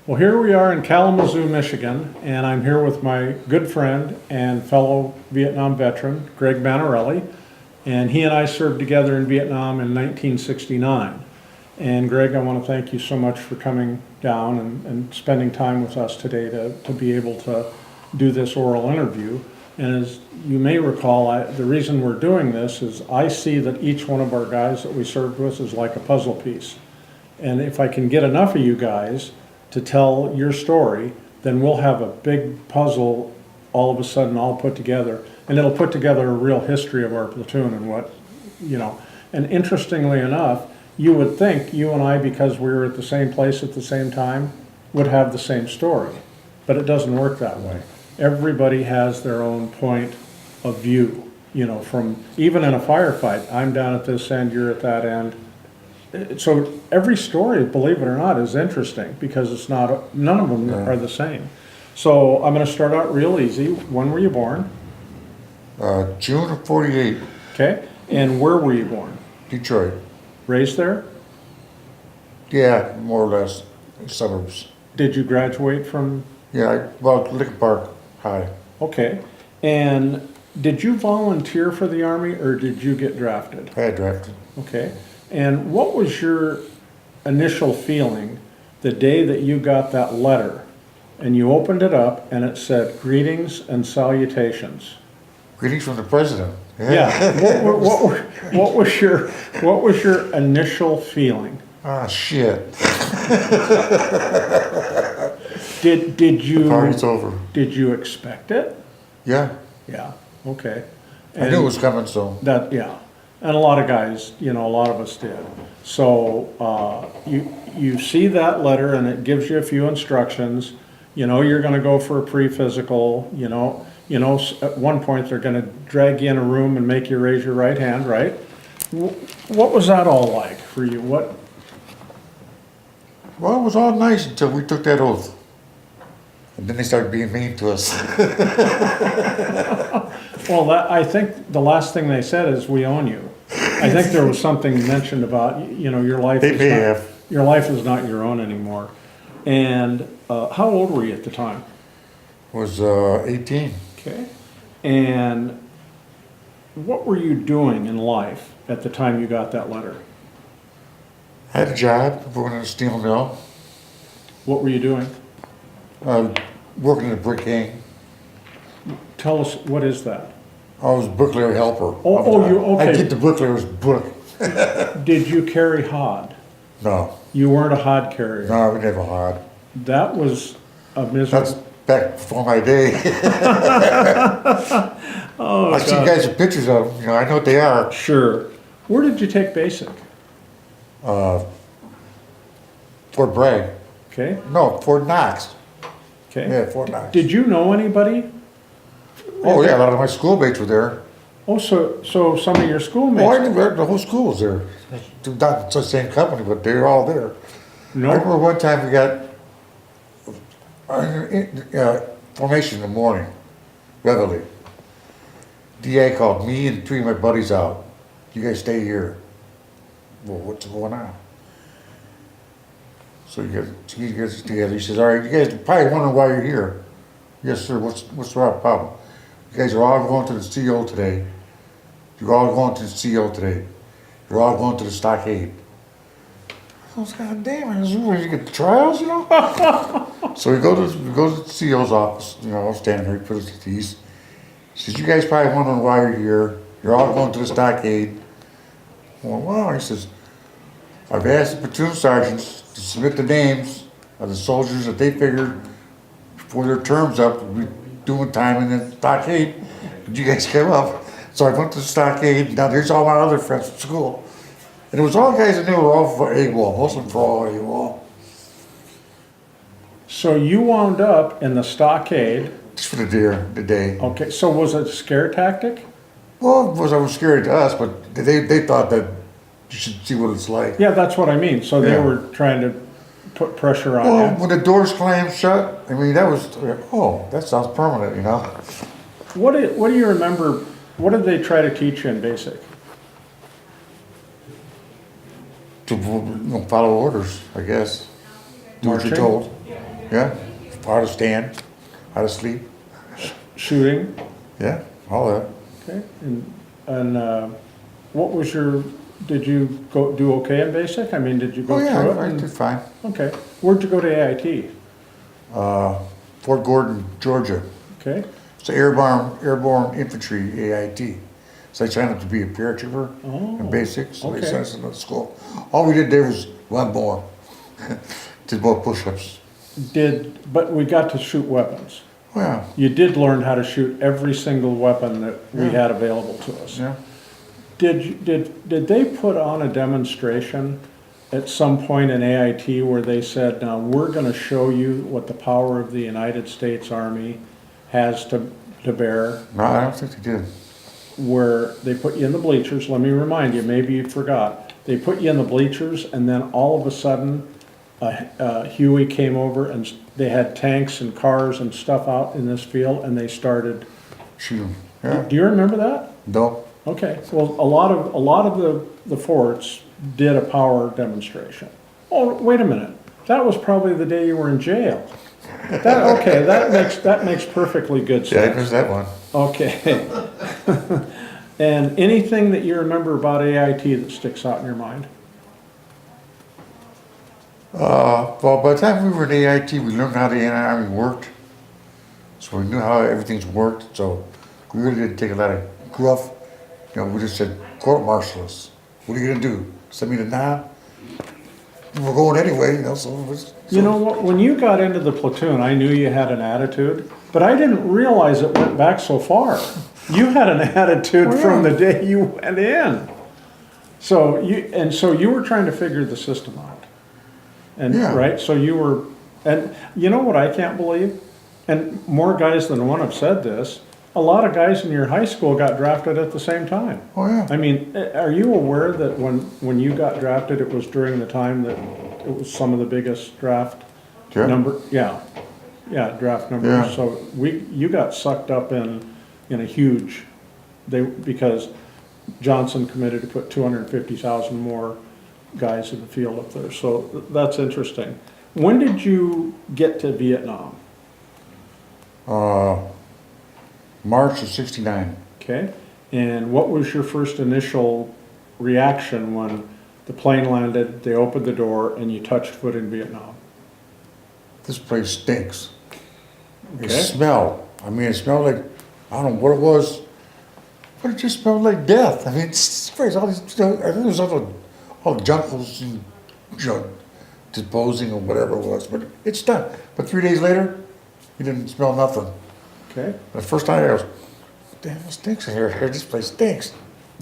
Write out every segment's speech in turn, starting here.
Well, here we are in Kalamazoo, Michigan, and I'm here with my good friend and fellow Vietnam veteran, Greg Mannarelli, and he and I served together in Vietnam in 1969. And Greg, I want to thank you so much for coming down and spending time with us today to be able to do this oral interview. And as you may recall, the reason we're doing this is I see that each one of our guys that we served with is like a puzzle piece. And if I can get enough of you guys to tell your story, then we'll have a big puzzle all of a sudden all put together, and it'll put together a real history of our platoon and what, you know. And interestingly enough, you would think you and I, because we were at the same place at the same time, would have the same story, but it doesn't work that way. Everybody has their own point of view, you know, from even in a firefight, I'm down at this end, you're at that end. So every story, believe it or not, is interesting because it's not, none of them are the same. So I'm going to start out real easy. When were you born? June of '48. Okay. And where were you born? Detroit. Raised there? Yeah, more or less. Suburbs. Did you graduate from? Yeah, well, Lincoln Park High. Okay. And did you volunteer for the Army or did you get drafted? I had drafted. Okay. And what was your initial feeling the day that you got that letter and you opened it up and it said, "Greetings and salutations"? Greetings from the president. Yeah. What was your initial feeling? Ah, shit. Did you? The party's over. Did you expect it? Yeah. Yeah. Okay. I knew it was coming, so. That, yeah. And a lot of guys, you know, a lot of us did. So you see that letter and it gives you a few instructions. You know, you're going to go for a pre-physical. You know, at one point they're going to drag you in a room and make you raise your right hand, right? What was that all like for you? What? Well, it was all nice until we took that oath. And then they started being mean to us. Well, I think the last thing they said is, "We own you." I think there was something mentioned about, you know, your life. Your life is not your own anymore. And how old were you at the time? Was 18. Okay. And what were you doing in life at the time you got that letter? I had a job working in a steel mill. What were you doing? Working in a brick hang. Tell us, what is that? I was a bricklayer helper. Okay. I get the bricklayer's book. Did you carry hod? No. You weren't a hod carrier? No, we never had. That was a miserable... That's back before my day. Oh, I see guys with pictures of them, you know, I know what they are. Sure. Where did you take basic? Fort Bragg. Okay. No, Fort Knox. Okay. Yeah, Fort Knox. Did you know anybody? Oh yeah, a lot of my schoolmates were there. Oh, so some of your schoolmates... Oh, I knew the whole school was there. Not the same company, but they were all there. No. I remember one time we got formation in the morning, reveille. DA called me and 3 of my buddies out. You guys stay here. Well, what's going on? So he gets together. He says, "All right, you guys are probably wondering why you're here." "Yes, sir. What's the problem?" "You guys are all going to the CO today. You're all going to the CO today. You're all going to the stockade." I was, God damn, I was ready to get the trials, you know? So we go to the CO's office, you know, standing there, he put us at ease. He says, "You guys probably wondering why you're here. You're all going to the stockade." Well, wow, he says, "I've asked the platoon sergeants to submit the names of the soldiers that they figured before their term's up would be doing time in the stockade. Could you guys come up?" So I went to the stockade. Now there's all my other friends from school. And it was all guys that knew were all for AWOL, most of them for all AWOL. So you wound up in the stockade. Just for the day. Okay, so was it a scare tactic? Well, I was scary to us, but they thought that you should see what it's like. Yeah, that's what I mean. So they were trying to put pressure on you. Well, when the doors slammed shut, I mean, that was, oh, that sounds permanent, you know? What do you remember, what did they try to teach you in basic? To follow orders, I guess. Do what you're told. Yeah, how to stand, how to sleep. Shooting? Yeah, all that. Okay. And what was your, did you go do okay in basic? I mean, did you go Oh, yeah, through it? I and- did fine. Okay. Where'd you go to AIT? Fort Gordon, Georgia. Okay. It's Airborne Infantry, AIT. So I signed up to be a paratrooper Oh, in basic, so they okay. sent us into school. All we did there was run more. Did more push-ups. But we got to shoot weapons. Oh, yeah, You did learn how to shoot every single weapon that we Yeah. had available to us. yeah. Did they put on a demonstration at some point in AIT where they said, now we're gonna show you what the power of the United States Army has to bear, No, I don't think they did. where they put you in the bleachers? Let me remind you, maybe you forgot. They put you in the bleachers and then all of a sudden, Huey came over and they had tanks and cars and stuff out in this field and they started. Shoot, yeah. Do you remember that? No, Okay, well, a lot of the forts did a power demonstration. Oh, wait a minute, that was probably the day you were in jail. Okay, that makes perfectly good yeah, I sense. missed that one. Okay. And anything that you remember about AIT that sticks out in your mind? Well, by the time we were in AIT, we learned how the Army worked. So we knew how everything's worked, so we really didn't take a lot of gruff. You know, we just said, court-martial us. What are you gonna do? Send me to nah? We're going anyway, you know, so it was. You know what, when you got into the platoon, I knew you had an attitude, but I didn't realize it went back so far. You had an attitude Oh, yeah. from the day you went in. So you were trying to figure the system out. And, Yeah. right, so you were, and you know what I can't believe? And more guys than one have said this, a lot of guys in your high school got drafted at the same time. Oh, yeah. I mean, are you aware that when you got drafted, it was during the time that it was some of the biggest draft Yeah. number? Yeah, draft numbers. Yeah. So you got sucked up in a huge, because Johnson committed to put 250,000 more guys in the field up there. So that's interesting. When did you get to Vietnam? March of '69. Okay, and what was your first initial reaction when the plane landed, they opened the door, and you touched foot in Vietnam? This place stinks. It Okay. smelled. I mean, it smelled like, I don't know what it was, but it just smelled like death. I mean, it's crazy. All these, I think it was all the junkers and, you know, disposing or whatever it was, but it's done. But 3 days later, you didn't smell nothing. Okay, The first time I was, damn, it stinks in here. This place stinks.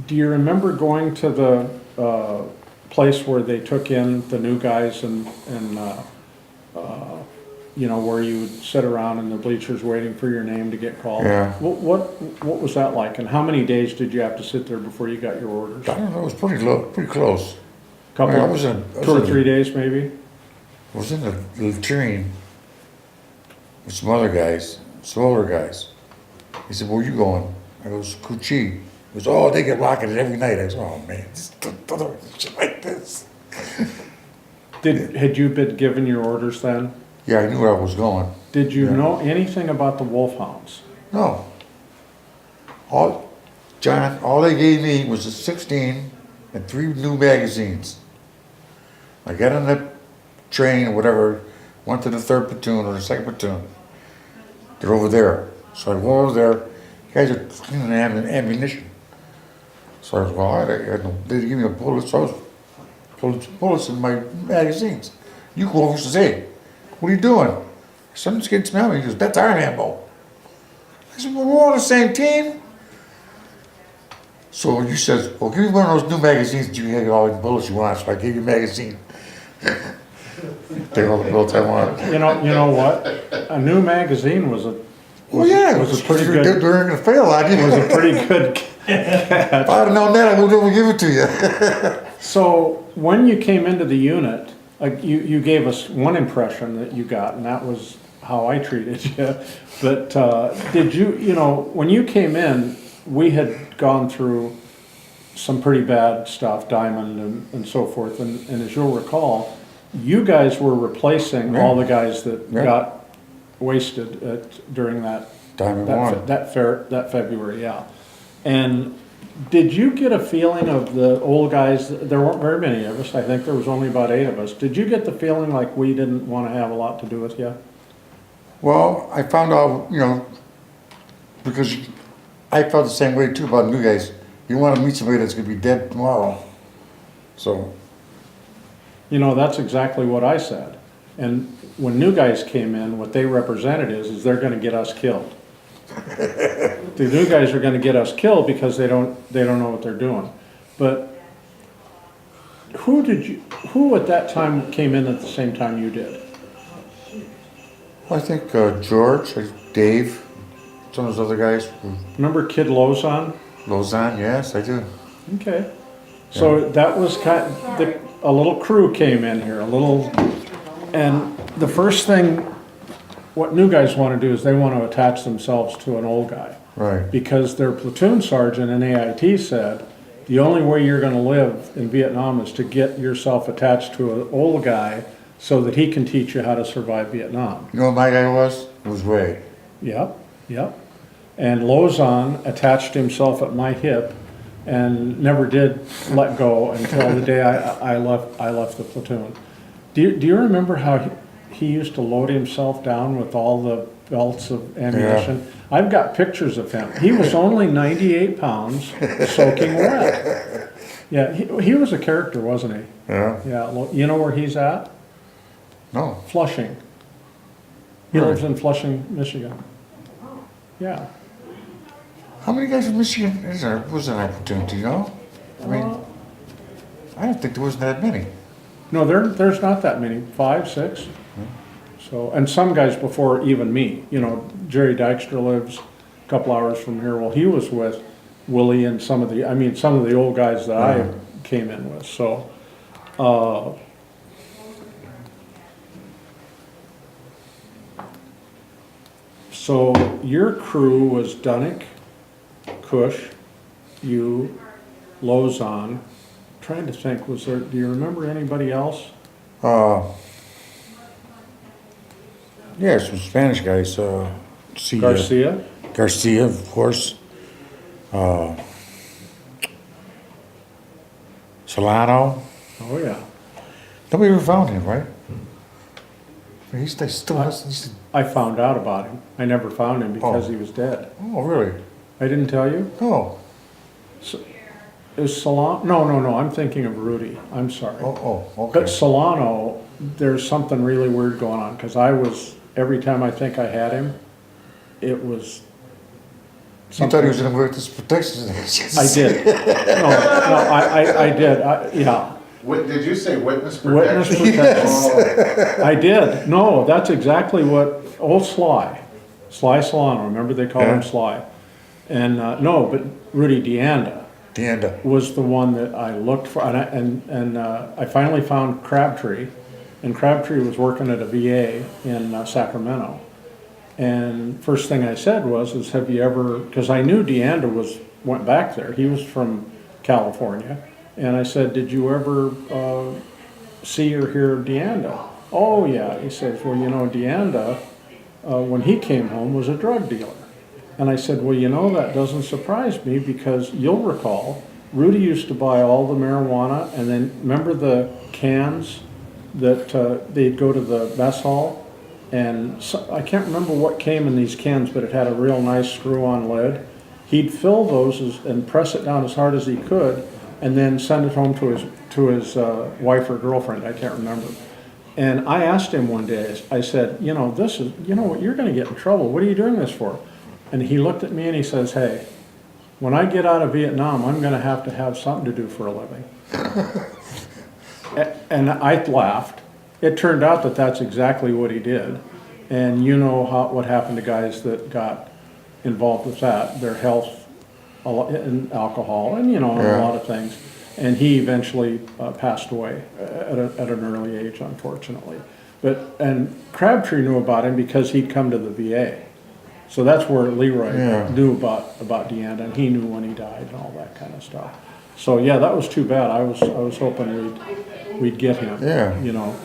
do you remember going to the place where they took in the new guys and you know, where you would sit around in the bleachers waiting for your name to get called? Yeah. What was that like, and how many days did you have to sit there before you got your orders? I don't know, it was pretty low, pretty close. Couple, I was in, 2 or 3 days maybe? I was in the latrine with some other guys, some older guys. He said, where you going? I goes, Cu Chi. He goes, oh, they get rocketed every night. I said, oh man, shit like this. Had you been given your orders then? Yeah, I knew where I was going. Did you Yeah. know anything about the Wolfhounds? No. John, all they gave me was a 16 and 3 new magazines. I got on the train or whatever, went to the 3rd platoon or the 2nd platoon. They're over there. So I go over there, guys are cleaning ammunition. So I was, well, they give me a bullet, so I was pulling some bullets in my magazines. You go over and says, hey, what are you doing? Something's getting to me. He goes, that's our ammo. I said, well, we're all on the same team. So he says, well, give me one of those new magazines that you have all the bullets you want. So I gave you a magazine. Take all the bullets I want. You know what? A new magazine was a pretty good. They're going to fail on you. Was a pretty good. If I'd have known that, I would never give it to you. So when you came into the unit, you gave us one impression that you got, and that was how I treated you. But did you know, when you came in, we had gone through some pretty bad stuff, Diamond and so forth, and as you'll recall, you guys were replacing Yeah. all the guys that Yeah. got wasted during that Diamond One. that February, yeah. And did you get a feeling of the old guys? There weren't very many of us. I think there was only about 8 of us. Did you get the feeling like we didn't want to have a lot to do with you? Well, I found out, you know, because I felt the same way too about new guys. You want to meet somebody that's gonna be dead tomorrow. So, You know, that's exactly what I said. And when new guys came in, what they represented is they're going to get us killed. The new guys are going to get us killed because they don't know what they're doing. But who at that time came in at the same time you did? I think George, Dave, some of those other guys. Remember Kid Lozon? Lausanne, yes, I do. Okay. So that was a little crew came in here, and the first thing, what new guys want to do is they want to attach themselves to an old guy. Right. Because their platoon sergeant in AIT said, the only way you're going to live in Vietnam is to get yourself attached to an old guy so that he can teach you how to survive Vietnam. You know what my guy was? It was Ray. Yep, yep. And Lozon attached himself at my hip and never did let go until the day I left the platoon. Do you remember how he used to load himself down with all the belts of ammunition? Yeah. I've got pictures of him. He was only 98 pounds, soaking wet. Yeah, he was a character, wasn't he? Yeah. Yeah. You know where he's at? No. Flushing. He lives in Flushing, Michigan. Yeah. How many guys from Michigan was in our platoon, do you know? I mean, I don't think there was that many. No, there's not that many, 5, 6. So, and some guys before even me, you know, Jerry Dykstra lives a couple hours from here. Well, he was with Willie and some of the old guys that I came in with. So, so your crew was Dunnick, Cush, you, Lozon. Trying to think, do you remember anybody else? Yeah, some Spanish guys. Garcia? Garcia, of course. Solano. Oh, yeah. Nobody ever found him, right? He's still has. I found out about him. I never found him because he was dead. Oh, really? I didn't tell you? No. So, is Solano? No, I'm thinking of Rudy. I'm sorry. Oh, okay. But Solano, there's something really weird going on because every time I think I had him, it was You thought he was in a witness protection? I did. No, I did. Yeah. Did you say witness protection? Witness protection. I did. No, that's exactly what old Sly Solano. Remember they called him Sly. And no, but Rudy Deanda was the one that I looked for, and I finally found Crabtree, and Crabtree was working at a VA in Sacramento. And first thing I said was, have you ever, because I knew Deanda went back there. He was from California. And I said, did you ever see or hear of Deanda? Oh, yeah. He says, well, you know, Deanda, when he came home, was a drug dealer. And I said, well, you know, that doesn't surprise me because you'll recall, Rudy used to buy all the marijuana, and then remember the cans that they'd go to the mess hall? And so, I can't remember what came in these cans, but it had a real nice screw-on lid. He'd fill those and press it down as hard as he could, and then send it home to his wife or girlfriend. I can't remember. And I asked him one day. I said, you know, what, you're going to get in trouble. What are you doing this for? And he looked at me and he says, hey, when I get out of Vietnam, I'm going to have something to do for a living. And I laughed. It turned out that that's exactly what he did. And you know what happened to guys that got involved with that, their health and alcohol and, you know, a lot of things. And he eventually passed away at an early age, unfortunately. And Crabtree knew about him because he'd come to the VA. So that's where Leroy knew about Deanda, and he knew when he died and all that kind of stuff. So yeah, that was too bad. I was hoping we'd get him. Yeah. You know.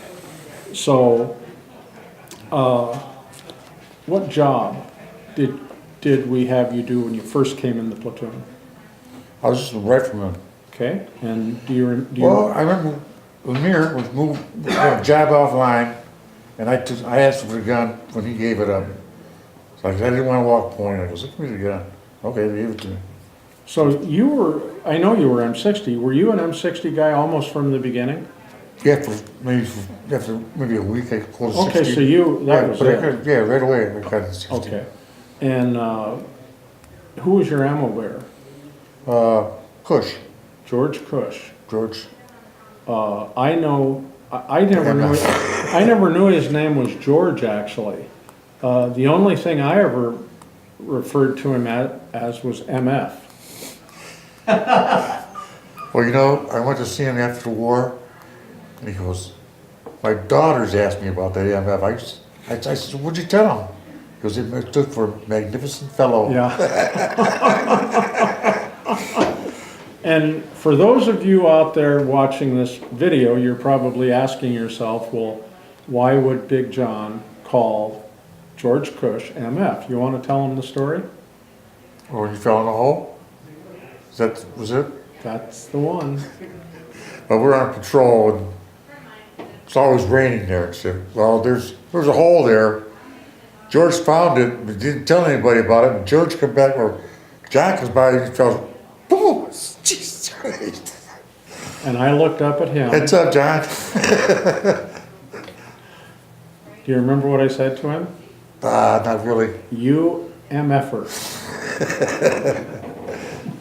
So, what job did we have you do when you first came in the platoon? I was just right from him. Okay, and do you? Well, I remember Lemire was had a job offline, and I asked him for the gun when he gave it up. So I didn't want to walk point. I goes, "Give me the gun." Okay, they gave it to me. So you were, I know you were M60. Were you an M60 guy almost from the beginning? Yeah, after maybe a week, I closed 60. Okay, so that was it. Yeah, right away I got it 60. Okay. And who was your ammo bearer? Cush. George Cush. George. I know, I never knew his name was George, actually. The only thing I ever referred to him as was MF. Well, I went to see him after the war, and he goes, my daughters asked me about that AMF. I said, what'd you tell them? He goes, it stood for Magnificent Fellow. Yeah. And for those of you out there watching this video, you're probably asking yourself, well, why would Big John call George Cush MF? You want to tell him the story? Or he fell in a hole? Was it? That's the one. Well, we're on patrol, and it's always raining there. So, well, there's a hole there. George found it, but didn't tell anybody about it. And George come back, or John comes by, and he fell, boom! Jesus Christ! And I looked up at him. What's up, John? Do you remember what I said to him? Not really. You MFer.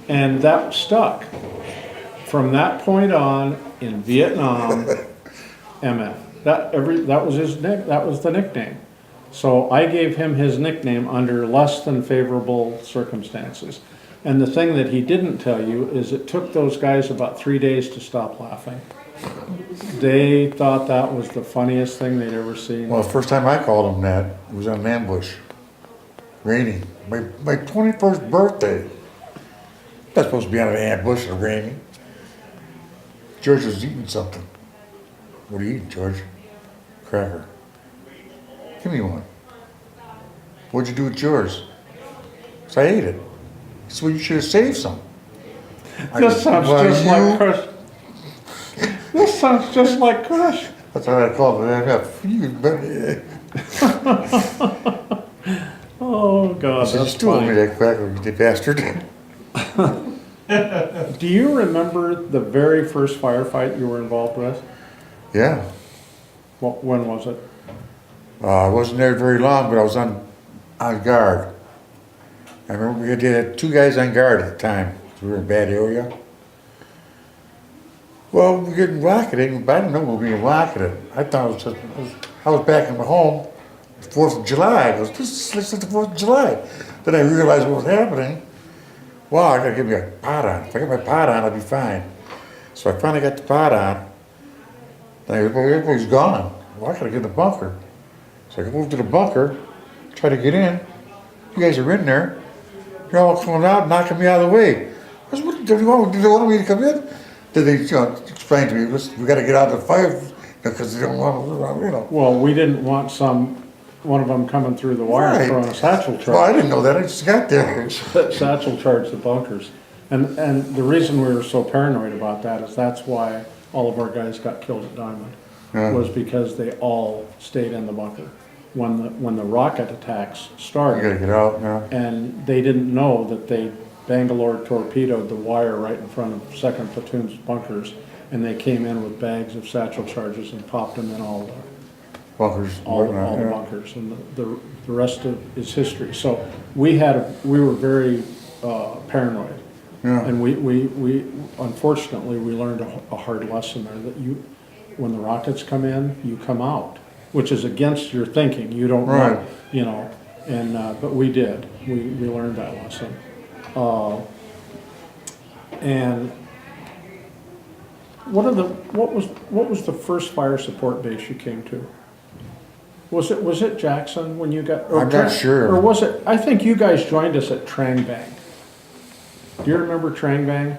And that stuck. From that point on, in Vietnam, MF. That was that was the nickname. So I gave him his nickname under less than favorable circumstances. And the thing that he didn't tell you is it took those guys about 3 days to stop laughing. They thought that was the funniest thing they'd ever seen. Well, the first time I called him that, it was on an ambush. Raining. My 21st birthday. Not supposed to be on an ambush or raining. George was eating something. What are you eating, George? Cracker. Give me one. What'd you do with yours? So I ate it. He said, well, you should have saved some. This sounds just like Kush. This sounds just like Kush. That's what I called it. Oh, God, He said, you that's stole me funny. that cracker, you bastard. Do you remember the very first firefight you were involved with? Yeah. When was it? I wasn't there very long, but I was on guard. I remember we had 2 guys on guard at the time. We were in a bad area. Well, we were getting rocketed, but I didn't know we were being rocketed. I thought I was back in my home, 4th of July. I goes, this is the 4th of July. Then I realized what was happening. Wow, I gotta get me a pot on. If I get my pot on, I'll be fine. So I finally got the pot on. Then everybody's gone. Well, I gotta get in the bunker. So I moved to the bunker, try to get in. You guys are in there. You're all coming out, knocking me out of the way. I said, what, do they want me to come in? Then they explained to me, listen, we gotta get out of the fire because they don't want. Well, we didn't want one of them coming through the wire Right. throwing a satchel charge. Well, I didn't know that. I just got there. Satchel charge the bunkers. And the reason we were so paranoid about that is that's why all of our guys got killed at Diamond. Yeah. Was because they all stayed in the bunker. When the rocket attacks You started. gotta get out now. And they didn't know that they Bangalore torpedoed the wire right in front of 2nd Platoon's bunkers, and they came in with bags of satchel charges and popped them in all Bunkers. the yeah. bunkers, and the rest is history. So we were very paranoid, Yeah. and we unfortunately we learned a hard lesson there that when the rockets come in, you come out, which is against your thinking. You don't Right. know, and but we did. We learned that lesson. And what was the first fire support base you came to? Was it Jackson when you got? I'm not sure. Or was it? I think you guys joined us at Trang Bang. Do you remember Trang Bang?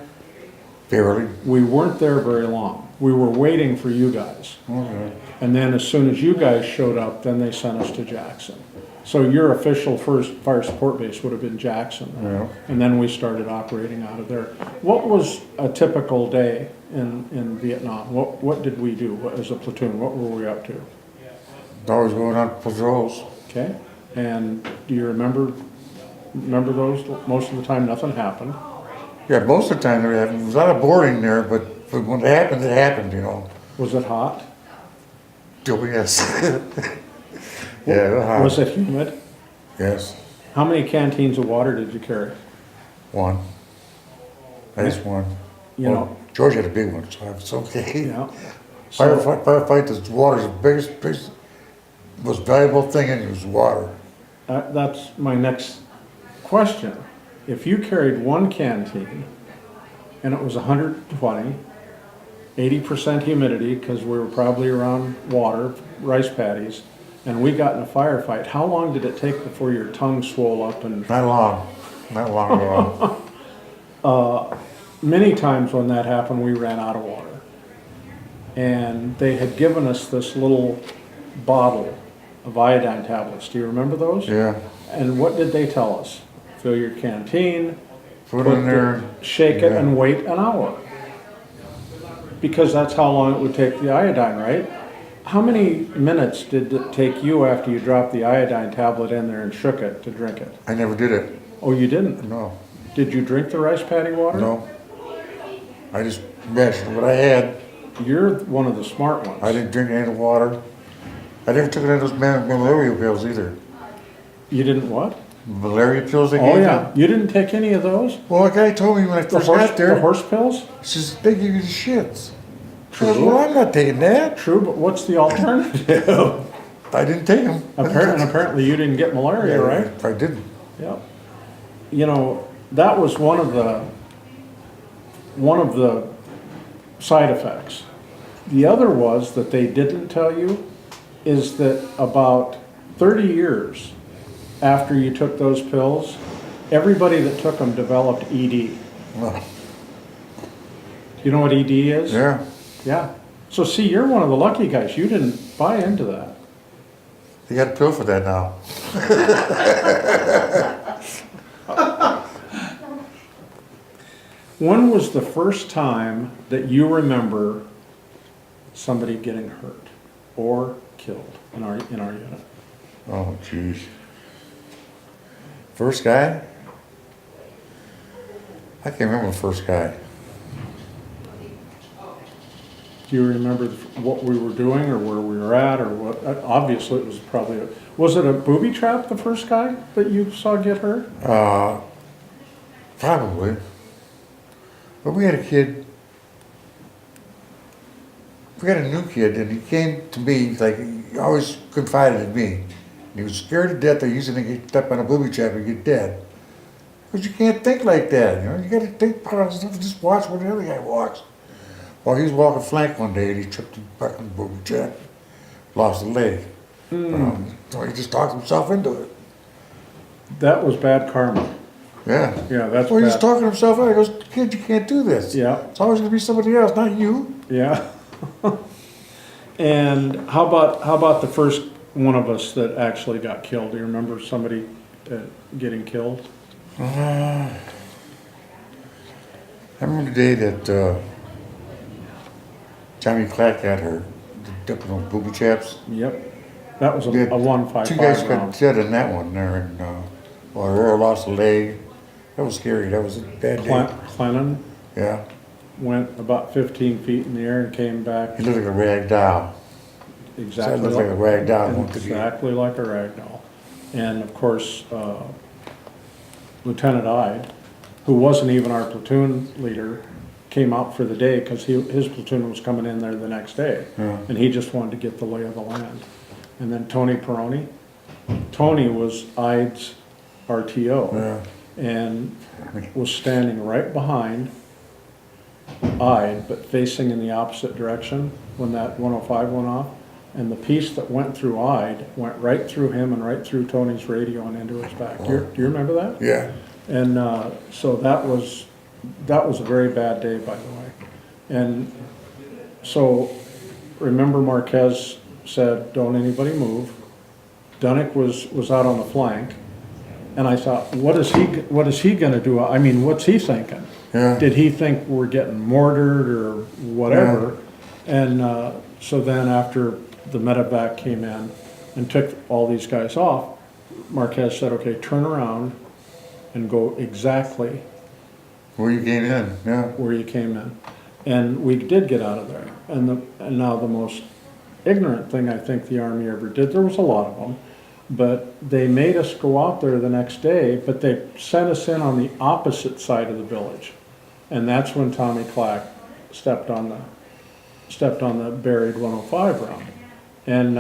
Barely. We weren't there very long. We were waiting for you guys. Okay. And then as soon as you guys showed up, then they sent us to Jackson. So your official first fire support base would have been Jackson. Yeah. And then we started operating out of there. What was a typical day in Vietnam? What did we do as a platoon? What were we up to? Always going on patrols. Okay? And do you remember those? Most of the time nothing happened. Yeah, most of the time there was a lot of boarding there, but when it happened, you know. Was it hot? Oh, yes. Yeah, it was hot. Was it humid? Yes, How many canteens of water did you carry? one. I just one. You know, George had a big one, so it's okay. yeah. So, Firefight, the water's the biggest, most valuable thing in it was water. that's my next question. If you carried one canteen and it was 120, 80% humidity, because we were probably around water, rice paddies, and we got in a firefight, how long did it take before your tongue swole up? And Not long at all. many times when that happened, we ran out of water. And they had given us this little bottle of iodine tablets. Do you remember those? Yeah, And what did they tell us? Fill your canteen, put it in there. shake it, Yeah. and wait an hour. Because that's how long it would take the iodine, right? How many minutes did it take you after you dropped the iodine tablet in there and shook it to drink it? I never did it, Oh, you didn't? no, Did you drink the rice paddy water? no. I just measured what I had. You're one of the smart ones. I didn't drink any of the water. I never took any of those malaria pills either. You didn't what? Malaria pills they Oh, gave yeah. me? You didn't take any of those? Well, a guy told me when I first got The there, horse pills? he says, they give you the shits. I said, True. well, I'm not taking that. True, but what's the alternative? I didn't take them. Apparently you didn't get malaria, right? I didn't. Yep. You know, that was one of the side effects. The other was that they didn't tell you is that about 30 years after you took those pills, everybody that took them developed ED. Well, You know what ED is? yeah. Yeah. So see, you're one of the lucky guys. You didn't buy into that. They got a pill for that now. When was the first time that you remember somebody getting hurt or killed in our unit? Oh, jeez. First guy? I can't remember the first guy. Do you remember what we were doing or where we were at or what? Obviously, it was probably was it a booby trap, the first guy that you saw get hurt? Probably. But we had a kid. We had a new kid, and he came to me, like, he always confided in me. He was scared to death that he was going to get stepped on a booby trap and get dead. Because you can't think like that, you know? You got to think positive stuff, just watch where the other guy walks. Well, he was walking flank one day, and he tripped back on the booby trap, lost a leg. So he just talked himself into it. That was bad karma. Yeah. Yeah, that's Well, he was bad. talking himself out. He goes, kid, you can't do this. Yeah, It's always going to be somebody else, not you. yeah. And how about the first one of us that actually got killed? Do you remember somebody getting killed? I remember the day that Tommy Clack got her dipping on booby traps. Yep. That was a We had 155 Two guys got round. dead in that one there, and Earl lost a leg. That was scary. That was a bad day. Clennon Yeah, went about 15 feet in the air and came back he looked like a rag doll. exactly looked like a rag doll. exactly like a rag doll. And of course, Lieutenant Ide, who wasn't even our platoon leader, came out for the day because his platoon was coming in there the next day. Yeah. And he just wanted to get the lay of the land. And then Tony Peroni. Tony was Ide's RTO. Yeah. And was standing right behind Ide, but facing in the opposite direction when that 105 went off. And the piece that went through Ide went right through him and right through Tony's radio and into his back. Do you remember that? Yeah. And so that was that was a very bad day, by the way. And so, remember Marquez said, don't anybody move. Dunnick was out on the flank, and I thought, what is he gonna do? I mean, what's he thinking? Yeah. Did he think we're getting mortared or whatever? And so then after the medevac came in and took all these guys off, Marquez said, okay, turn around and go exactly Where you came in, yeah. where you came in. And we did get out of there. And now the most ignorant thing I think the Army ever did, there was a lot of them, but they made us go out there the next day, but they sent us in on the opposite side of the village. And that's when Tommy Clack stepped on the buried 105 round. And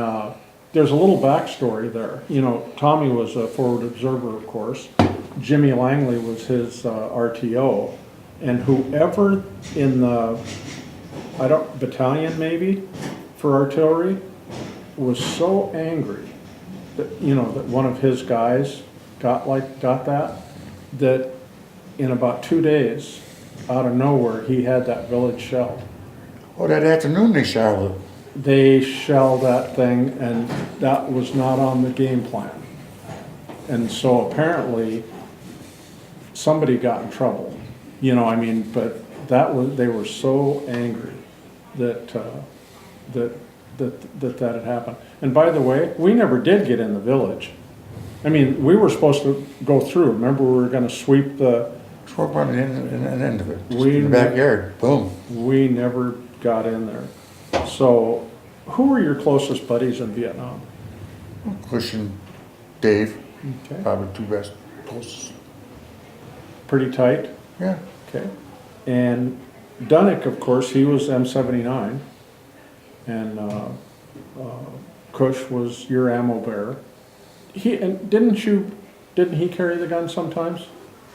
there's a little backstory there. You know, Tommy was a forward observer, of course. Jimmy Langley was his RTO. And whoever in the, battalion maybe, for artillery, was so angry that, you know, that one of his guys got that in about 2 days, out of nowhere, he had that village shelled. Oh, that afternoon they shelled it. They shelled that thing, and that was not on the game plan. And so apparently, somebody got in trouble. You know, I mean, but they were so angry that that had happened. And by the way, we never did get in the village. I mean, we were supposed to go through. Remember, we were going to sweep the. Swept right in the end of it. Just We in the backyard. Boom. We never got in there. So, who were your closest buddies in Vietnam? Cush and Dave, Okay. probably two best closest. Pretty tight. Yeah. Okay. And Dunnick, of course, he was M79, and Cush was your ammo bearer. Didn't he carry the gun sometimes?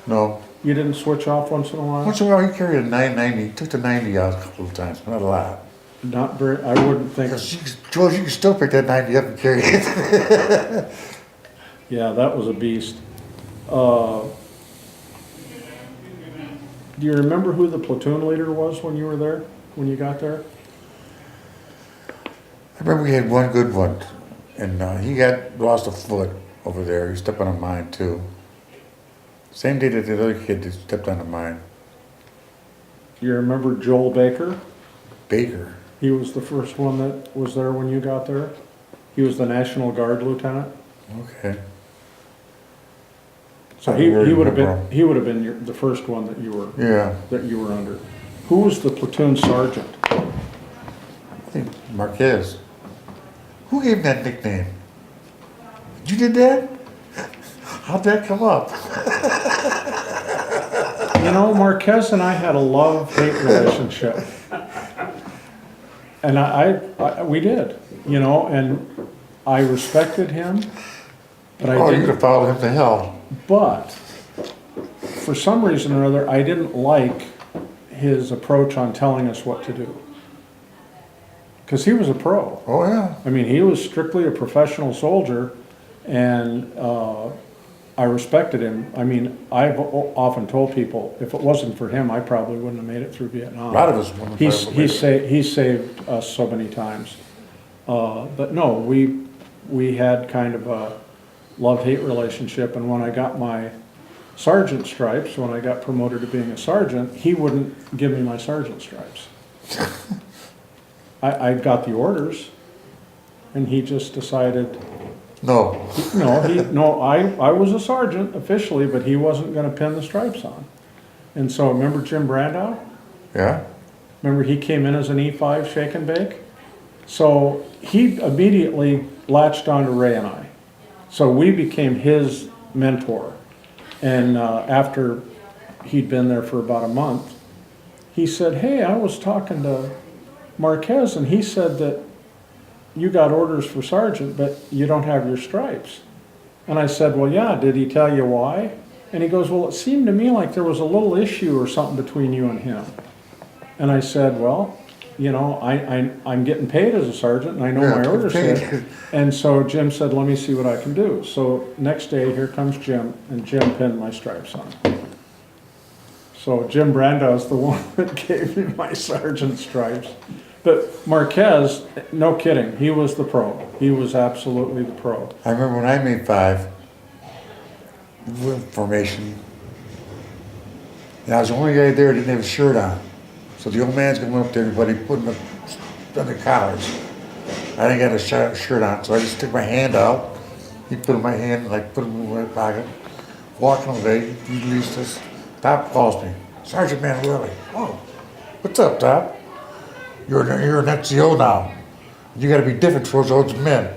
No. You didn't switch off once in a while? Once in a while he carried a 990, took the 90 out a couple of times, but not a lot. Not very, I wouldn't think. George, you can still pick that 90 up and carry it. Yeah, that was a beast. Do you remember who the platoon leader was when you were there, when you got there? I remember we had one good one, and he got lost a foot over there. He stepped on a mine too. Same day that the other kid that stepped on a mine. You remember Joel Baker? Baker. He was the first one that was there when you got there. He was the National Guard lieutenant. Okay. So he would have been the first one that you were under. Who was the platoon sergeant? I think Marquez. Who gave him that nickname? You did that? How'd that come up? You know, Marquez and I had a love-hate relationship. And we did, you know, and I respected him, but I didn't. You'd have followed him to hell. But for some reason or other, I didn't like his approach on telling us what to do. Because he was a pro. Oh, yeah. I mean, he was strictly a professional soldier, and I respected him. I mean, I've often told people, if it wasn't for him, I probably wouldn't have made it through Vietnam. A lot of us wouldn't have He saved us so many times. But no, we had kind of a love-hate relationship, and when I got my sergeant stripes, when I got promoted to being a sergeant, he wouldn't give me my sergeant stripes. I got the orders, and he just decided. No. I was a sergeant officially, but he wasn't going to pin the stripes on. And so, remember Jim Brandow? Yeah. Remember he came in as an E5 shake and bake? So he immediately latched on to Ray and I. So we became his mentor. And after he'd been there for about a month, he said, hey, I was talking to Marquez, and he said that you got orders for sergeant, but you don't have your stripes. And I said, well, yeah, did he tell you why? And he goes, well, it seemed to me like there was a little issue or something between you and him. And I said, well, you know, I'm getting paid as a sergeant, and I know my orders said. And so Jim said, let me see what I can do. So next day, here comes Jim, and Jim pinned my stripes on. So Jim Brandau's the one that gave me my sergeant stripes. But Marquez, no kidding, he was the pro. He was absolutely the pro. I remember when I made 5 formation, and I was the only guy there that didn't have a shirt on. So the old man's going up to everybody, putting them on their collars. I didn't got a shirt on, so I just took my hand out. He put it in my hand, and I put it in my pocket. Walking away, he released us. Top calls me, Sergeant Mannarelli. Oh, what's up, Top? You're an NCO now. You got to be different towards those men.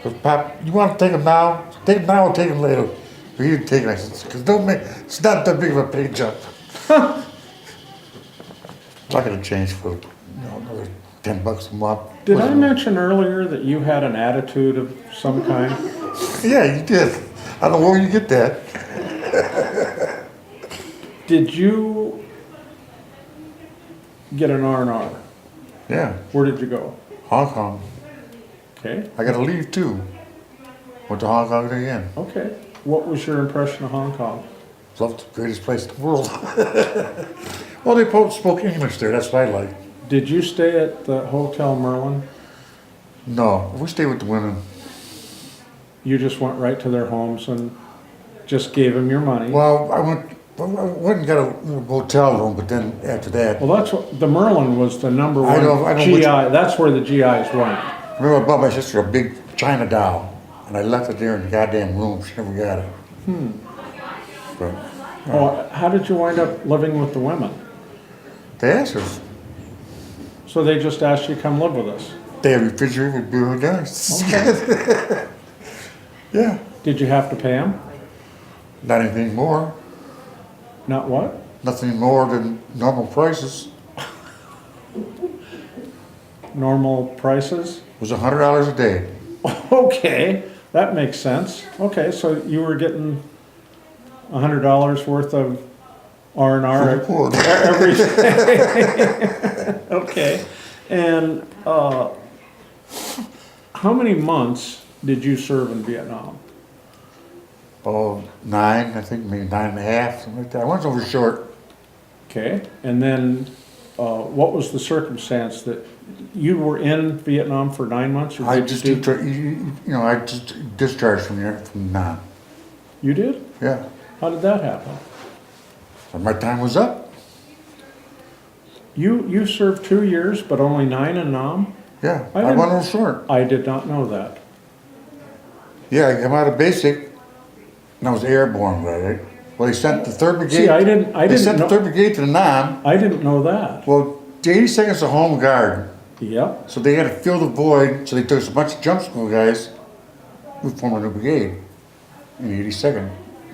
But Pop, you want to take them now? Take them now or take them later? But he didn't take it. I said, because it's not that big of a pay jump. It's not going to change for another $10 a month. Did I mention earlier that you had an attitude of some kind? Yeah, you did. I don't know where you get that. Did you get an R&R? Yeah, Where did you go? Hong Kong. Okay, I got to leave too. Went to Hong Kong again. okay. What was your impression of Hong Kong? Loved the greatest place in the world. Well, they spoke English there. That's what I like. Did you stay at the Hotel Merlin? No, we stayed with the women. You just went right to their homes and just gave them your money? Well, I went and got a hotel room, but then after that, Well, that's what, the Merlin was the number one I know GI, which- that's where the GIs went. I remember I bought my sister a big China doll, and I left it there in the goddamn room. She never got it. But Oh, how did you wind up living with the women? they asked us. So they just asked you to come live with us? They had a refrigerator with beer and dice. Yeah, Did you have to pay them? not anything more. Not what? Nothing more than normal prices. Normal prices? It was $100 a day. Okay, that makes sense. Okay, so you were getting $100 worth of R&R Poor. every day. Okay, and how many months did you serve in Vietnam? Oh, 9, I think, maybe 9.5, something like that. I went over short. Okay, and then what was the circumstance that you were in Vietnam for 9 months? Or I did just, you do- I just discharged from there, from Nam. You did? Yeah, How did that happen? and my time was up. You served 2 years, but only 9 in Nam? Yeah, I I didn't- went over short. I did not know that. Yeah, I came out of basic, and I was airborne, right? Well, they sent the 3rd Brigade. See, I They didn't sent the know, 3rd Brigade to the Nam. I didn't know that. Well, the 82nd is a home guard, Yep, so they had to fill the void. So they took us a bunch of jump school guys who formed a new brigade in the 82nd.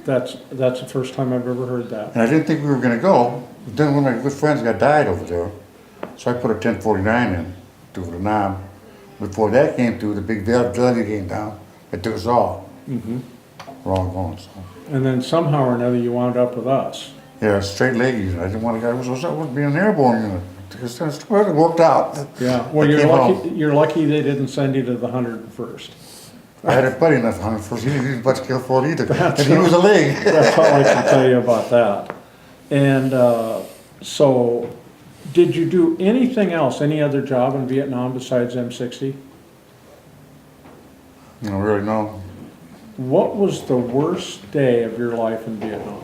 that's the first time I've ever heard that. And I didn't think we were going to go. But then one of my good friends got died over there, so I put a 1049 in to the Nam. Before that came through, the big valley came down. It took us all. We're all going. So. And then somehow or another you wound up with us. Yeah, straight leg unit. I didn't want to go. I was being an airborne unit. It worked out. Yeah, well, I you're came lucky, home. you're lucky they didn't send you to the 101st. I had a buddy in that 101st. He didn't much kill for it either. That's And he was a leg. That's all I can tell you about that. And so, did you do anything else, any other job in Vietnam besides M60? You know, really no. What was the worst day of your life in Vietnam?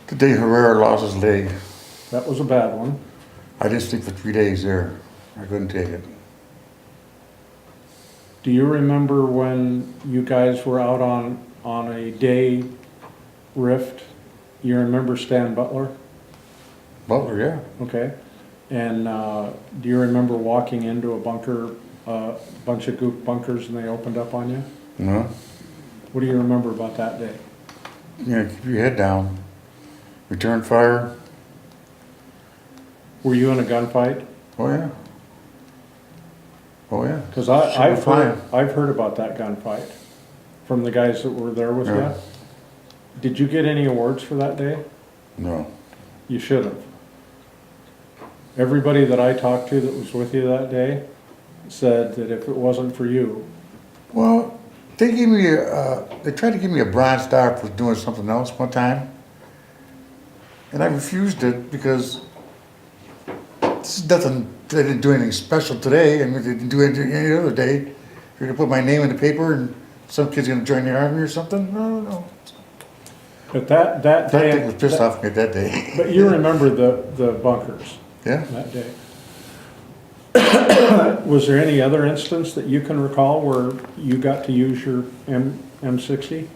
The day Herrera lost his leg, That was a bad one. I didn't sleep for 3 days there. I couldn't take it. Do you remember when you guys were out on a day rift? You remember Stan Butler? Butler, yeah. Okay. And do you remember walking into a bunker, bunch of goop bunkers, and they opened up on you? No. What do you remember about that day? Yeah, keep your head down. Return fire. Were you in a gunfight? Oh yeah. Oh yeah. Because I've I've heard about that gunfight from the guys that were there with Yeah. you. Did you get any awards for that day? No. You should have. Everybody that I talked to that was with you that day said that if it wasn't for you, Well, they gave me they tried to give me a Bronze Star for doing something else one time. And I refused it because this is nothing, they didn't do anything special today, and they didn't do anything any other day. You're gonna put my name in the paper and some kid's gonna join the army or something? No. But that That day. thing was pissed off me that day. But you remember the bunkers Yeah? that day. Was there any other instance that you can recall where you got to use your M60?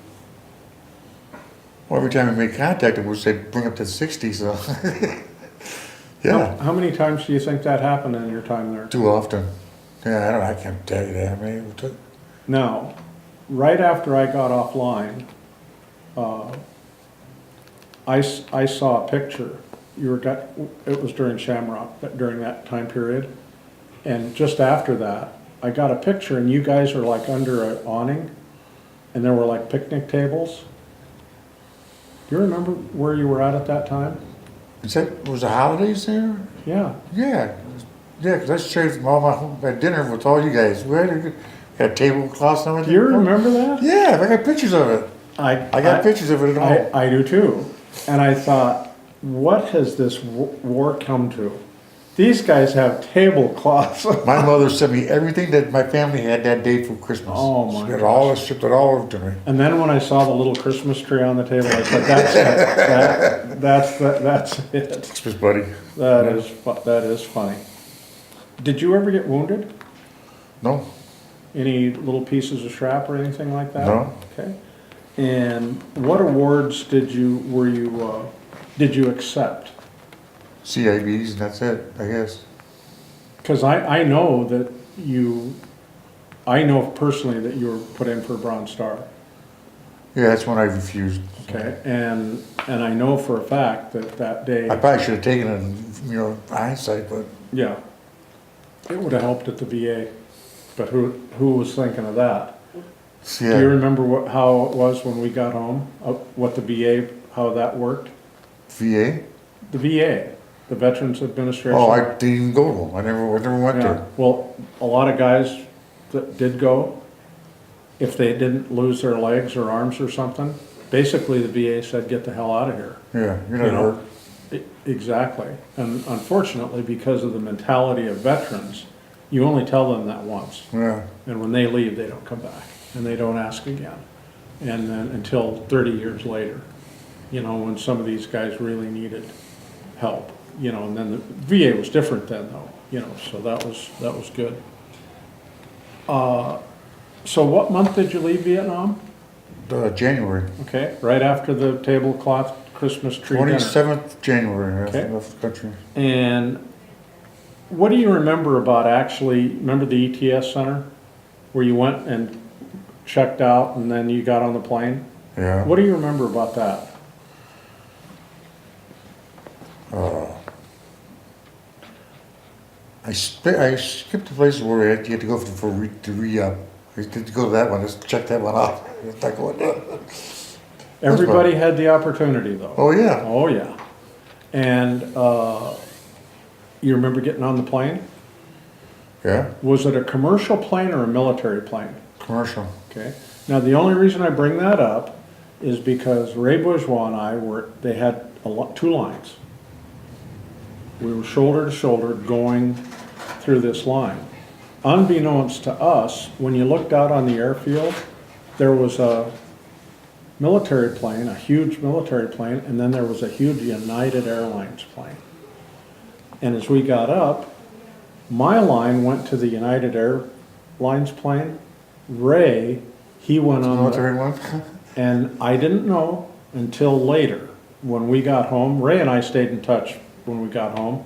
Well, every time I made contact, it would say bring up to 60, so. Yeah, How many times do you think that happened in your time there? too often. Yeah, I don't know, I can't tell you that, man. Now, right after I got offline, I saw a picture. It was during Shamrock, but during that time period. And just after that, I got a picture and you guys are like under an awning and there were like picnic tables. Do you remember where you were at that time? Is that, was the holidays there? Yeah. Yeah, because I shared my dinner with all you guys. We had tablecloths and Do everything. you remember that? Yeah, I got pictures of it. I got pictures of it at home. I do too. And I thought, what has this war come to? These guys have tablecloths. My mother sent me everything that my family had that day for Christmas. Oh, my She got all this, shipped it all over to me. And then when I saw the little Christmas tree on the table, I said, that's it. That's it. Christmas buddy. That is funny. Did you ever get wounded? No, Any little pieces of shrap or anything like that? No. Okay. And what awards did you accept? CIBs and that's it, I guess. Because I know that I know personally that you were put in for a Bronze Star. Yeah, that's when I refused. Okay. And I know for a fact that day. I probably should have taken it in, hindsight, but Yeah, it would have helped at the VA, but who was thinking of that? Do you yeah, remember how it was when we got home, what the VA, how that worked? VA. The VA, the Veterans Administration. Oh, I didn't even go to them. I never went Yeah, there. well, a lot of guys that did go, if they didn't lose their legs or arms or something, basically the VA said, get the hell out of here. Yeah, you're not You know, hurt. Exactly. And unfortunately, because of the mentality of veterans, you only tell them that once. Yeah, And when they leave, they don't come back and they don't ask again. And then until 30 years later, when some of these guys really needed help, and then the VA was different then though, so that was good. So what month did you leave Vietnam? January. Okay, right after the tablecloth Christmas tree dinner. 27th January, Okay. I left the country. And what do you remember about remember the ETS center? Where you went and checked out and then you got on the plane? Yeah. What do you remember about that? I skipped the places where you had to go to re-up. I did go to that one, just check that one off. It's not going down. Everybody had the opportunity though. Oh, yeah. Oh, yeah. And you remember getting on the plane? Yeah, Was it a commercial plane or a military plane? commercial. Okay. Now, the only reason I bring that up is because Ray Bourgeois and I they had two lines. We were shoulder to shoulder going through this line. Unbeknownst to us, when you looked out on the airfield, there was a military plane, a huge military plane, and then there was a huge United Airlines plane. And as we got up, my line went to the United Airlines plane. Ray, he went on the, Military one? and I didn't know until later when we got home. Ray and I stayed in touch when we got home,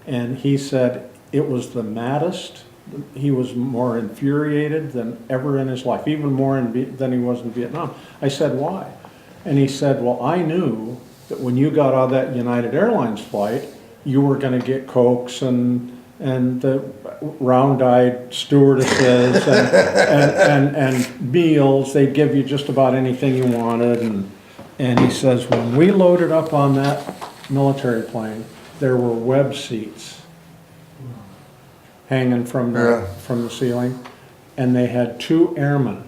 and he said it was the maddest. He was more infuriated than ever in his life, even more than he was in Vietnam. I said, why? And he said, well, I knew that when you got on that United Airlines flight, you were going to get Cokes and the round-eyed stewardesses and meals. They'd give you just about anything you wanted. And he says, when we loaded up on that military plane, there were web seats hanging from the ceiling, and they had two airmen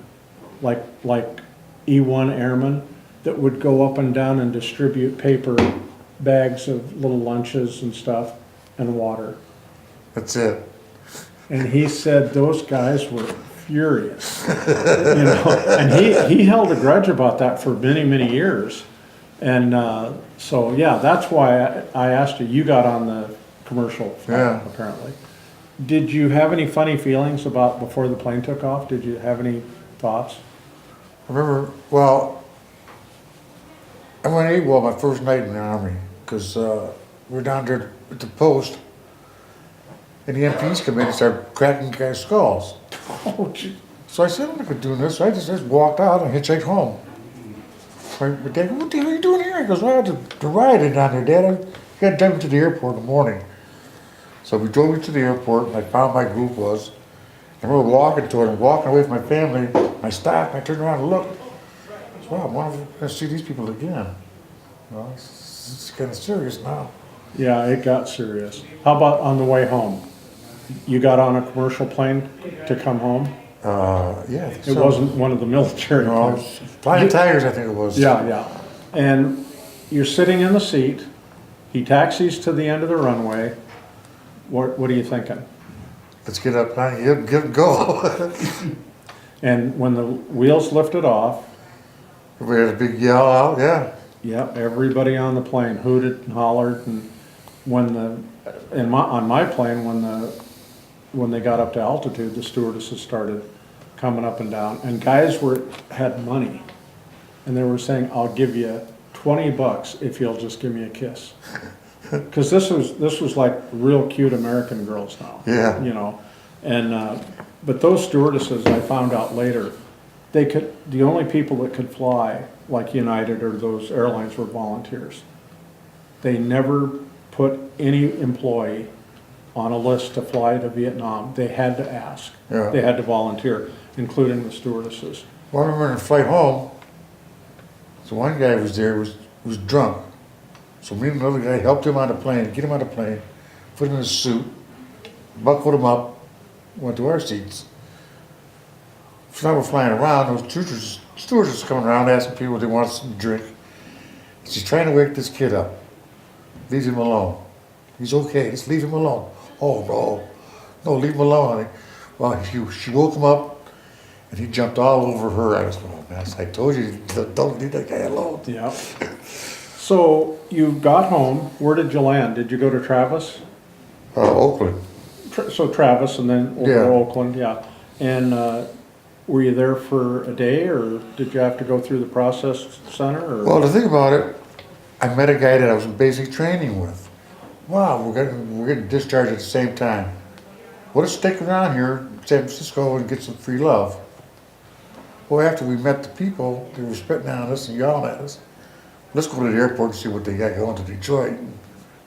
like E1 airmen that would go up and down and distribute paper bags of little lunches and stuff and water. That's it. And he said those guys were furious, you know, and he held a grudge about that for many, many years. And so, yeah, that's why I asked you, you got on the commercial flight, Yeah. apparently. Did you have any funny feelings about before the plane took off? Did you have any thoughts? I remember, well, I went AWOL my first night in the Army, because we were down there at the post, and the MPs come in and start cracking guys' skulls. Oh, gee. So I said, I'm not gonna do this. So I just walked out and hitchhiked home. My dad goes, what the hell are you doing here? He goes, well, the ride in down there, Dad. I got to drive me to the airport in the morning. So we drove me to the airport, and I found my group was. And we were walking to it, and walking away from my family. I stopped, and I turned around and looked. I said, wow, I'm gonna see these people again. Well, it's kind of serious now. Yeah, it got serious. How about on the way home? You got on a commercial plane to come home? Yeah. It wasn't one of the military No, planes. Flying Tigers, I think it was. Yeah, yeah. And you're sitting in the seat. He taxis to the end of the runway. What are you thinking? Let's get up, get go. And when the wheels lifted off, We had a big yell out, yeah. yeah, everybody on the plane hooted and hollered. And on my plane, when they got up to altitude, the stewardesses started coming up and down, and guys had money, and they were saying, "I'll give you $20 if you'll just give me a kiss," because this was like real cute American girls now, Yeah. you know, and but those stewardesses, I found out later, the only people that could fly like United or those airlines were volunteers. They never put any employee on a list to fly to Vietnam. They had to ask. Yeah. They had to volunteer, including the stewardesses. Well, I remember on the flight home, so one guy was there, was drunk. So me and another guy helped him on the plane, get him on the plane, put him in his suit, buckled him up, went to our seats. So now we're flying around, those stewards coming around asking people if they want something to drink. She's trying to wake this kid up. Leave him alone. He's okay, just leave him alone. Oh, no, leave him alone, honey. Well, she woke him up, and he jumped all over her. I was going, man, I told you, don't leave that guy alone. Yeah. So you got home. Where did you land? Did you go to Travis? Oakland. So Travis and then over Yeah. to Oakland, yeah. And were you there for a day, or did you have to go through the process center? Or? Well, the thing about it, I met a guy that I was in basic training with. Wow, we're getting discharged at the same time. What if stick around here in San Francisco and get some free love? Well, after we met the people, they were spitting on us and yelling at us. Let's go to the airport and see what they got going to Detroit.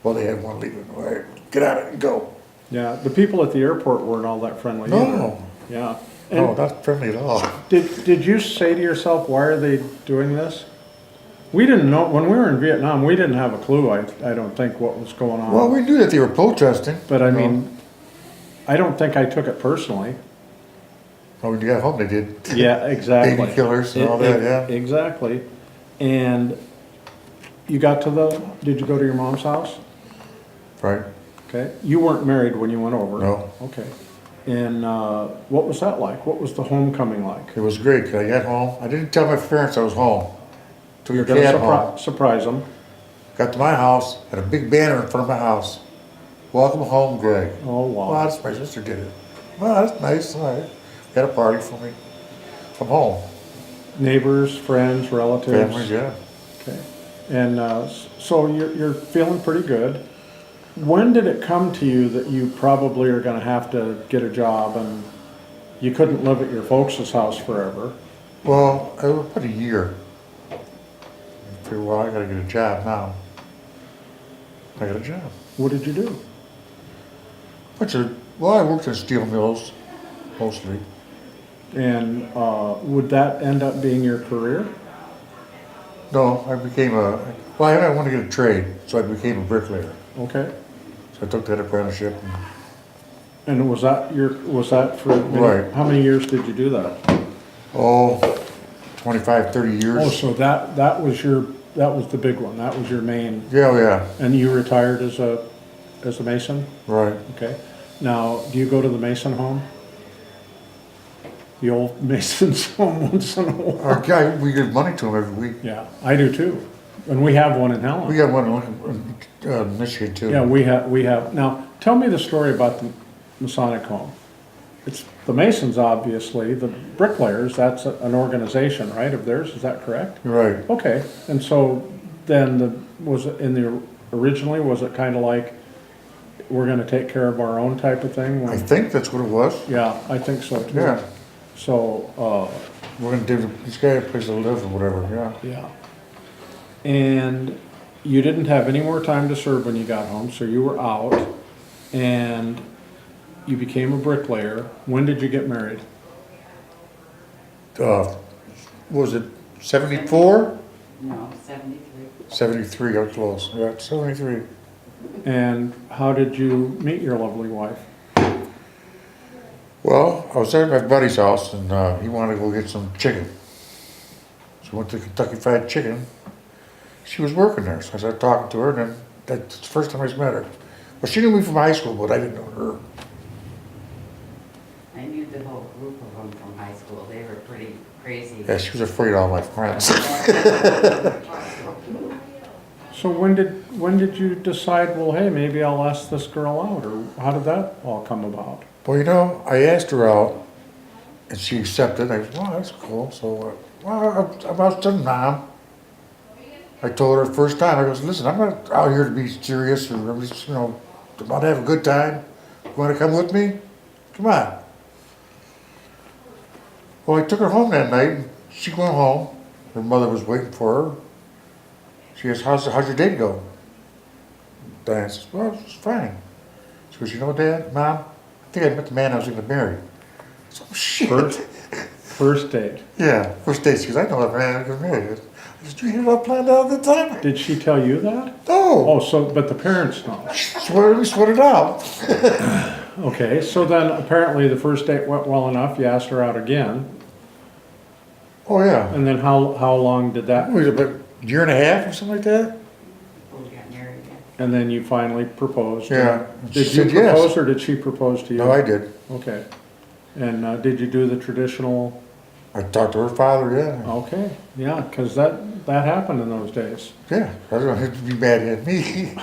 Well, they had one leaving. All right, get out of it and go. Yeah, the people at the airport weren't all that friendly No. either. Yeah. And No, not friendly at all. did you say to yourself, why are they doing this? We didn't know, when we were in Vietnam, we didn't have a clue, I don't think, what was going on. Well, we knew that they were protesting. But I you know. mean, I don't think I took it personally. Oh, when you got home, they did. Yeah, exactly. Baby killers and all that, yeah. Exactly. And you got did you go to your mom's house? Right. Okay. You weren't married when you went over? No. Okay. And what was that like? What was the homecoming like? It was great, 'cause I got home. I didn't tell my parents I was home. Till You're we going got home. to surprise them. Got to my house, had a big banner in front of my house. Welcome home, Greg. Oh, wow. Wow, that's my sister did it. Well, that's nice, all right. Got a party for me. I'm home. Neighbors, friends, relatives? Families, yeah. Okay. And so you're feeling pretty good. When did it come to you that you probably are going to have to get a job and you couldn't live at your folks' house forever? Well, it was about a year. I figured, well, I gotta get a job now. I got a job. What did you do? I worked in steel mills, mostly. And would that end up being your career? No, I wanted to get a trade, so I became a bricklayer. Okay. So I took that apprenticeship. And was that for Right. how many years did you do that? oh, 25, 30 years. Oh, so that was the big one, that was your main, Yeah, oh, yeah, and you retired as a Mason? right. Okay. Now, do you go to the Mason home? The old Mason's home once in a while? Our guy, we give money to him every week. Yeah, I do too. And we have one in We Helen. got one in Michigan too. Yeah, we have. Now, tell me the story about the Masonic home. It's the Masons, obviously, the bricklayers, that's an organization, right, of theirs, is that correct? Right. Okay, and so then originally, was it kind of like, we're gonna take care of our own type of thing? I think that's what it was. Yeah, I think so too. Yeah. So, We're gonna give this guy a place to live or whatever, yeah. yeah. And you didn't have any more time to serve when you got home, so you were out, and you became a bricklayer. When did you get married? What was it 74? No, 73. 73, got close. Yeah, 73. And how did you meet your lovely wife? Well, I was at my buddy's house and he wanted to go get some chicken. So we went to Kentucky Fried Chicken. She was working there, so I started talking to her, and then that's the first time I met her. Well, she knew me from high school, but I didn't know her. I knew the whole group of them from high school. They were pretty crazy. Yeah, she was afraid of all my friends. So when did you decide, well, hey, maybe I'll ask this girl out, or how did that all come about? Well, you know, I asked her out, and she accepted. I said, "Wow, that's cool." So, well, I'm out to Mom. I told her first time. I goes, "Listen, I'm not out here to be serious, or I'm just, about to have a good time. You want to come with me? Come on." Well, I took her home that night. And she went home. Her mother was waiting for her. She asked, "How's your date go?" Diane says, "Well, it's fine." She goes, "You know, Dad, Mom, I think I met the man I was going to marry." So, shit. First date. Yeah, first date. She goes, "I know that man I was going to marry." I said, "You had it all planned out at the time?" Did she tell you that? No. Oh, so, but the parents know. We sweat it out. Okay, so then apparently the first date went well enough, you asked her out again, Oh, yeah. and then how long did that, It was about a year and a half or something like that. Before we got married, yeah. and then you finally proposed? Yeah. Did She you said yes. propose or did she propose to you? No, I did. Okay. And did you do the traditional, I talked to her father, yeah. okay, yeah, because that happened in those days. Yeah, I don't have to be mad at me.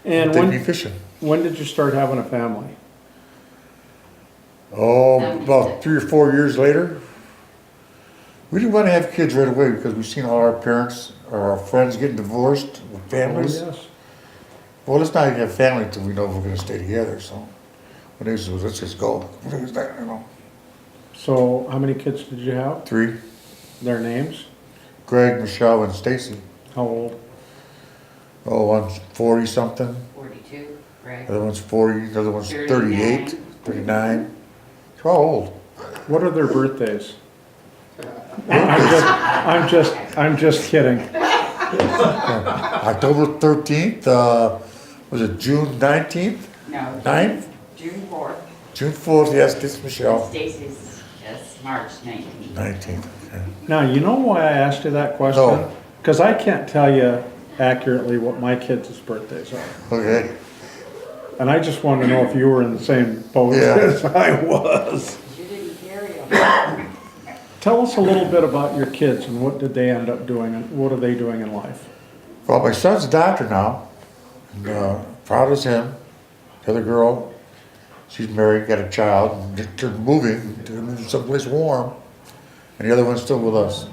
And Take me fishing. when did you start having a family? Oh, about 3 or 4 years later. We didn't want to have kids right away because we've seen all our parents or our friends getting divorced with families. Oh, yes. Well, let's not even have family until we know if we're going to stay together. So when they said, "Let's just go," what is that? So how many kids did you have? 3. Their names? Greg, Michelle, and Stacy. How old? Oh, one's 40 something. 42, Greg. The other one's 40. The other one's 39. 38, 39. How old? What are their birthdays? I'm just kidding. October 13th. Was it June 19th? No. 9th? June 4th. June 4th. Yes, this is Michelle. Stacy's is March 19th. 19th. Okay. Now, you know why I asked you that question? No. Because I can't tell you accurately what my kids' birthdays are. Okay. And I just wanted to know if you were in the same boat Yeah. as I was. You didn't carry them. Tell us a little bit about your kids and what did they end up doing and what are they doing in life? Well, my son's a doctor now. And, proud as him. The other girl, she's married, got a child, and they're moving. They're moving someplace warm. And the other one's still with us.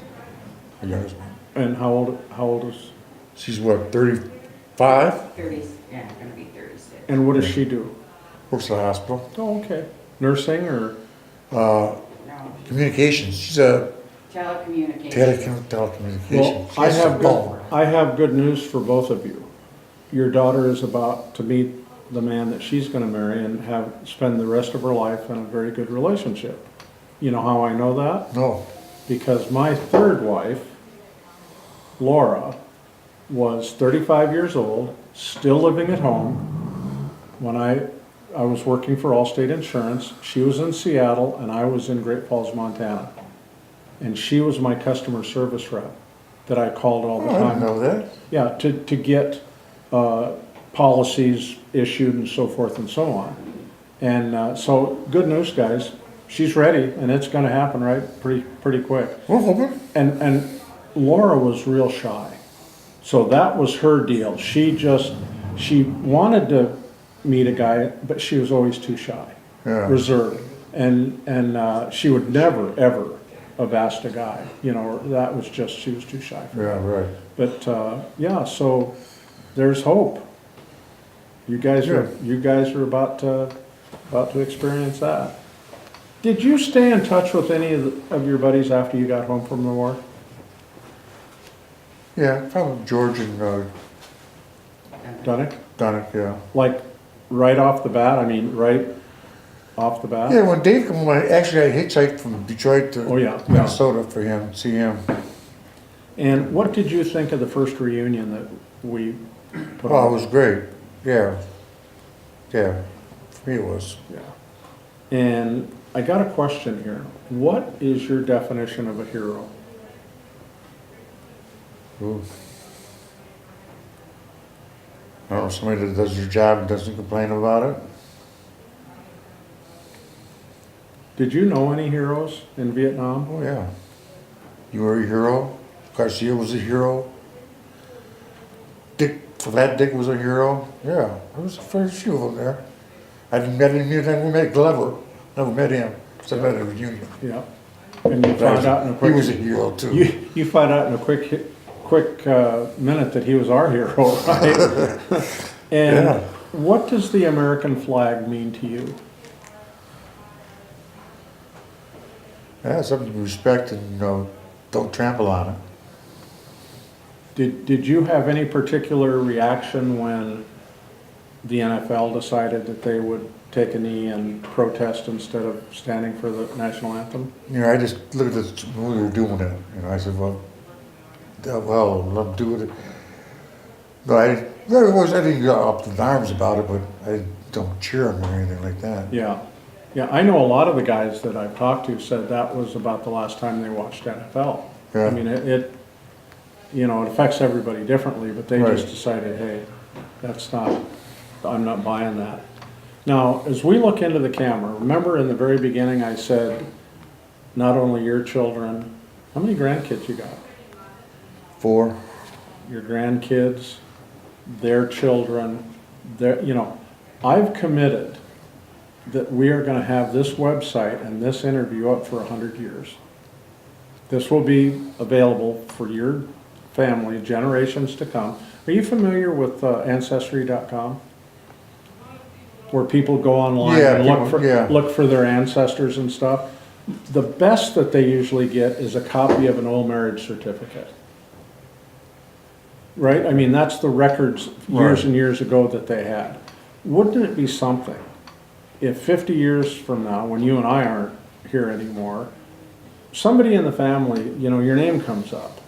The youngest one. And how old is, She's what, 35? 30, yeah, gonna be 36. and what does she do? Works at the hospital. Oh, okay. Nursing or? No, Communications. She's a telecommunications. telecommunications. Well, She has a phone. I have good news for both of you. Your daughter is about to meet the man that she's gonna marry and spend the rest of her life in a very good relationship. You know how I know that? No. Because my third wife, Laura, was 35 years old, still living at home when I I was working for Allstate Insurance. She was in Seattle and I was in Great Falls, Montana. And she was my customer service rep that I called all the Oh, I time. didn't know that. Yeah, to get policies issued and so forth and so on. And so, good news, guys. She's ready, and it's going to happen pretty quick. We're hoping. And Laura was real shy, so that was her deal. She wanted to meet a guy, but she was always too shy, Yeah. reserved, and she would never ever have asked a guy. You know, that was just she was too shy for that. Yeah, right. But yeah, so there's hope. You guys are about to experience that. Did you stay in touch with any of your buddies after you got home from the war? Yeah, probably George and Done it? Donick, yeah. Like right off the bat? I mean, right off the bat? Yeah, when Dave came home, actually I hitchhiked from Detroit to Oh, yeah. Minnesota for him, see him. And what did you think of the first reunion that we put Oh, on? it was great. Yeah. Yeah, for me it was. Yeah. And I got a question here. What is your definition of a hero? Ooh. I don't know, somebody that does their job and doesn't complain about it. Did you know any heroes in Vietnam? Oh, yeah. You were a hero. Garcia was a hero. Flat Dick was a hero. Yeah, there was a fair few of them there. I never met Glover. Never met him. Except at a reunion. Yeah. And you found out in a He quick... was a hero too. You found out in a quick minute that he was our hero, right? And Yeah. what does the American flag mean to you? Yeah, something to respect and, you know, don't trample on it. Did you have any particular reaction when the NFL decided that they would take a knee and protest instead of standing for the national anthem? You know, I just looked at when we were doing it. You know, I said, well, let them do it. No, I didn't get up in arms about it, but I don't cheer them or anything like that. Yeah. Yeah, I know a lot of the guys that I've talked to said that was about the last time they watched NFL. Yeah. I mean, it affects everybody differently, but they Right. just decided, hey, I'm not buying that. Now, as we look into the camera, remember in the very beginning I said, not only your children, how many grandkids you got? 4. Your grandkids, their children, I've committed that we are going to have this website and this interview up for 100 years. This will be available for your family, generations to come. Are you familiar with Ancestry.com? Where people go online Yeah, and yeah. look for their ancestors and stuff? The best that they usually get is a copy of an old marriage certificate. Right? I mean, that's the records years Right. and years ago that they had. Wouldn't it be something if 50 years from now, when you and I aren't here anymore, somebody in the family, your name comes up,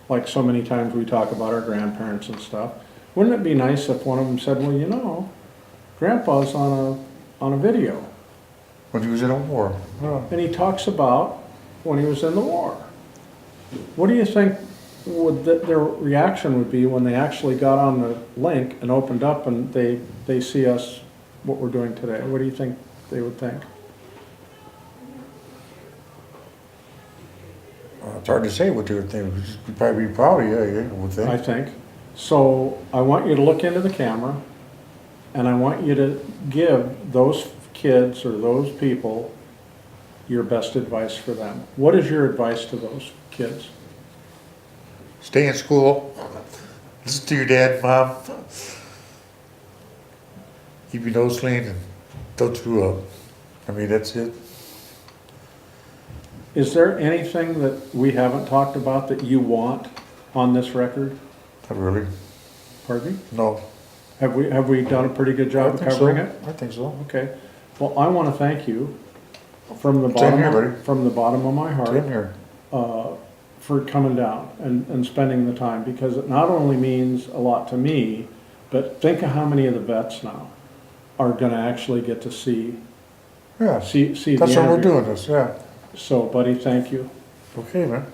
like so many times we talk about our grandparents and stuff. Wouldn't it be nice if one of them said, well, Grandpa's on a video, When he was in a war. Oh. and he talks about when he was in the war. What do you think their reaction would be when they actually got on the link and opened up and they see us, what we're doing today? What do you think they would think? It's hard to say what they would think. You'd probably be proud of you, I would think. I think. So I want you to look into the camera and I want you to give those kids or those people your best advice for them. What is your advice to those kids? Stay in school. Listen to your dad and mom. Keep your nose clean and don't screw up. I mean, that's it. Is there anything that we haven't talked about that you want on this record? Not really. Pardon me? No. Have we done a pretty good job of covering it? I think so. Okay. Well, I want to thank you from the Same here, buddy. bottom of my Same heart here. for coming down and spending the time, because it not only means a lot to me, but think of how many of the vets now are gonna actually get to see Yeah, the that's why we're interview. doing this, yeah. So, buddy, thank you. Okay, man.